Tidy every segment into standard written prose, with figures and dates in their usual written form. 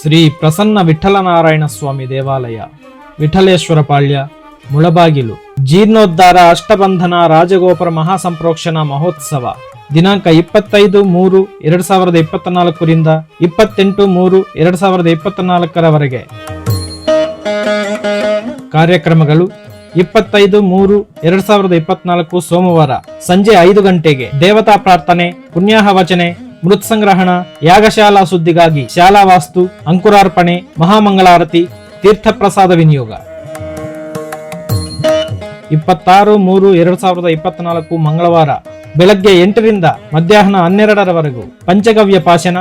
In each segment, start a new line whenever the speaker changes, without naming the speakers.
ಶ್ರೀ ಪ್ರಸನ್ನ ವಿಠಲನಾರಾಯಣ ಸ್ವಾಮಿ ದೇವಾಲಯ, ವಿಠಲೇಶ್ವರ ಪಾಳ್ಯ, ಮುಳಬಾಗಿಲು. ಜೀರ್ಣೋದ್ಧಾರ ಅಷ್ಟಬಂಧನ ರಾಜಗೋಪುರ ಮಹಾಸಂಪ್ರೋಕ್ಷಣ ಮಹೋತ್ಸವ ದಿನಾಂಕ 25-3-2024 ರಿಂದ 28-3-2024 ರವರೆಗೆ. ಕಾರ್ಯಕ್ರಮಗಳು: 25-3-2024 ಸೋಮವಾರ ಸಂಜೆ 5 ಗಂಟೆಗೆ ದೇವತಾ ಪ್ರಾರ್ಥನೆ, ಪುಣ್ಯಾಹವಚನೆ, ಮೃತ್ ಸಂಗ್ರಹಣ, ಯಾಗಶಾಲಾ ಸುದ್ದಿಗಾಗಿ ಶಾಲಾ ವಾಸ್ತು, ಅಂಕುರಾರ್ಪಣೆ, ಮಹಾಮಂಗಳಾರತಿ, ತೀರ್ಥಪ್ರಸಾದ ವಿನಿಯೋಗ. 26-3-2024 ಮಂಗಳವಾರ ಬೆಳಗ್ಗೆ 8 ರಿಂದ ಮಧ್ಯಾಹ್ನ 12 ರವರೆಗೂ ಪಂಚಗವ್ಯ ಪಾಶನ,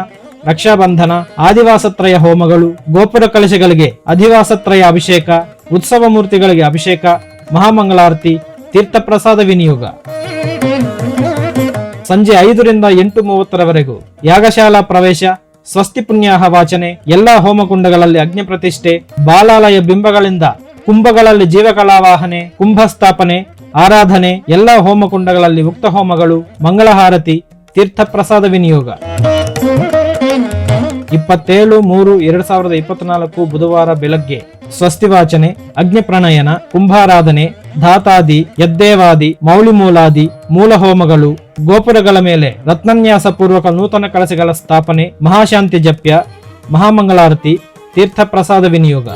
ರಕ್ಷಾಬಂಧನ, ಆದಿವಾಸತ್ರಯ ಹೋಮಗಳು, ಗೋಪುರ ಕಲಶಗಳಿಗೆ ಅಧಿವಾಸತ್ರಯ ಅಭಿಷೇಕ, ಉತ್ಸವ ಮೂರ್ತಿಗಳಿಗೆ ಅಭಿಷೇಕ, ಮಹಾಮಂಗಳಾರತಿ, ತೀರ್ಥಪ್ರಸಾದ ವಿನಿಯೋಗ. ಸಂಜೆ 5 ರಿಂದ 8:30 ರವರೆಗೂ ಯಾಗಶಾಲಾ ಪ್ರವೇಶ, ಸ್ವಸ್ತಿ ಪುಣ್ಯಾಹ ವಾಚನೆ, ಎಲ್ಲಾ ಹೋಮಕುಂಡಗಳಲ್ಲಿ ಅಗ್ನಿ ಪ್ರತಿಷ್ಠೆ, ಬಾಲಾಲಯ ಬಿಂಬಗಳಿಂದ ಕುಂಭಗಳಲ್ಲಿ ಜೀವಕಲಾವಾಹನೆ, ಕುಂಭ ಸ್ಥಾಪನೆ, ಆರಾಧನೆ, ಎಲ್ಲಾ ಹೋಮಕುಂಡಗಳಲ್ಲಿ ಉಕ್ತ ಹೋಮಗಳು, ಮಂಗಳಹಾರತಿ, ತೀರ್ಥಪ್ರಸಾದ ವಿನಿಯೋಗ. 27-3-2024 ಬುಧವಾರ ಬೆಳಗ್ಗೆ ಸ್ವಸ್ತಿ ವಾಚನೆ, ಅಗ್ನಿ ಪ್ರಣಯನ, ಕುಂಭಾರಾಧನೆ, ಧಾತಾದಿ, ಯದ್ದೇವಾದಿ, ಮೌಳಿಮೂಲಾದಿ ಮೂಲ ಹೋಮಗಳು, ಗೋಪುರಗಳ ಮೇಲೆ ರತ್ನನ್ಯಾಸ ಪೂರ್ವಕ ನೂತನ ಕಳಶಗಳ ಸ್ಥಾಪನೆ, ಮಹಾಶಾಂತಿ ಜಪ್ಯ, ಮಹಾಮಂಗಳಾರತಿ, ತೀರ್ಥಪ್ರಸಾದ ವಿನಿಯೋಗ.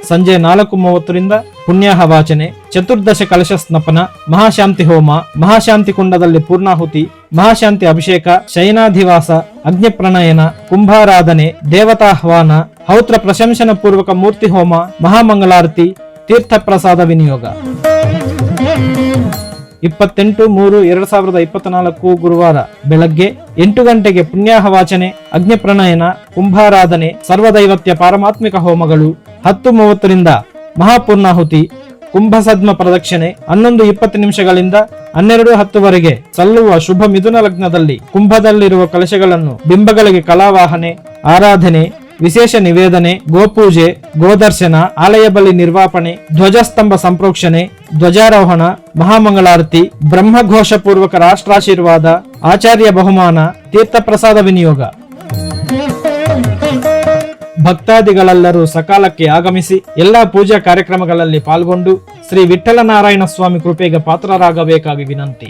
ಸಂಜೆ 4:30 ರಿಂದ ಪುಣ್ಯಾಹ ವಾಚನೆ, ಚತುರ್ದಶ ಕಲಶ ಸ್ನಪನ, ಮಹಾಶಾಂತಿ ಹೋಮ, ಮಹಾಶಾಂತಿ ಕುಂಡದಲ್ಲಿ ಪೂರ್ಣಾಹುತಿ, ಮಹಾಶಾಂತಿ ಅಭಿಷೇಕ, ಶಯನಾಧಿವಾಸ, ಅಗ್ನಿ ಪ್ರಣಯನ, ಕುಂಭಾರಾಧನೆ, ದೇವತಾಹ್ವಾನ, ಹೌತ್ರ ಪ್ರಶಂಸನ ಪೂರ್ವಕ ಮೂರ್ತಿ ಹೋಮ, ಮಹಾಮಂಗಳಾರತಿ, ತೀರ್ಥಪ್ರಸಾದ ವಿನಿಯೋಗ. 28-3-2024 ಗುರುವಾರ ಬೆಳಗ್ಗೆ 8 ಗಂಟೆಗೆ ಪುಣ್ಯಾಹ ವಾಚನೆ, ಅಗ್ನಿ ಪ್ರಣಯನ, ಕುಂಭಾರಾಧನೆ, ಸರ್ವದೈವತ್ಯ ಪಾರಮಾತ್ಮಿಕ ಹೋಮಗಳು, 10:30 ರಿಂದ ಮಹಾಪೂರ್ಣಾಹುತಿ, ಕುಂಭಸದ್ಮ ಪ್ರದಕ್ಷಿಣೆ, 11:20 ನಿಮಿಷಗಳಿಂದ 12:10 ಸಲ್ಲುವ ಶುಭ ಮಿಥುನ ಲಗ್ನದಲ್ಲಿ ಕುಂಭದಲ್ಲಿರುವ ಕಲಶಗಳನ್ನು ಬಿಂಬಗಳಿಗೆ ಕಲಾವಾಹನೆ, ಆರಾಧನೆ, ವಿಶೇಷ ನಿವೇದನೆ, ಗೋಪೂಜೆ, ಗೋದರ್ಶನ, ಆಲಯ ಬಲಿ ನಿರ್ವಾಪಣೆ, ಧ್ವಜಸ್ತಂಭ ಸಂಪ್ರೋಕ್ಷಣೆ, ಧ್ವಜಾರೋಹಣ, ಮಹಾಮಂಗಳಾರತಿ, ಬ್ರಹ್ಮಘೋಷ ಪೂರ್ವಕ ರಾಷ್ಟ್ರಾಶೀರ್ವಾದ, ಆಚಾರ್ಯ ಬಹುಮಾನ, ತೀರ್ಥಪ್ರಸಾದ ವಿನಿಯೋಗ. ಭಕ್ತಾದಿಗಳೆಲ್ಲರೂ ಸಕಾಲಕ್ಕೆ ಆಗಮಿಸಿ ಎಲ್ಲಾ ಪೂಜಾ ಕಾರ್ಯಕ್ರಮಗಳಲ್ಲಿ ಪಾಲ್ಗೊಂಡು ಶ್ರೀ ವಿಠಲನಾರಾಯಣ ಸ್ವಾಮಿ ಕೃಪೆಗೆ ಪಾತ್ರರಾಗಬೇಕಾಗಿ ವಿನಂತಿ.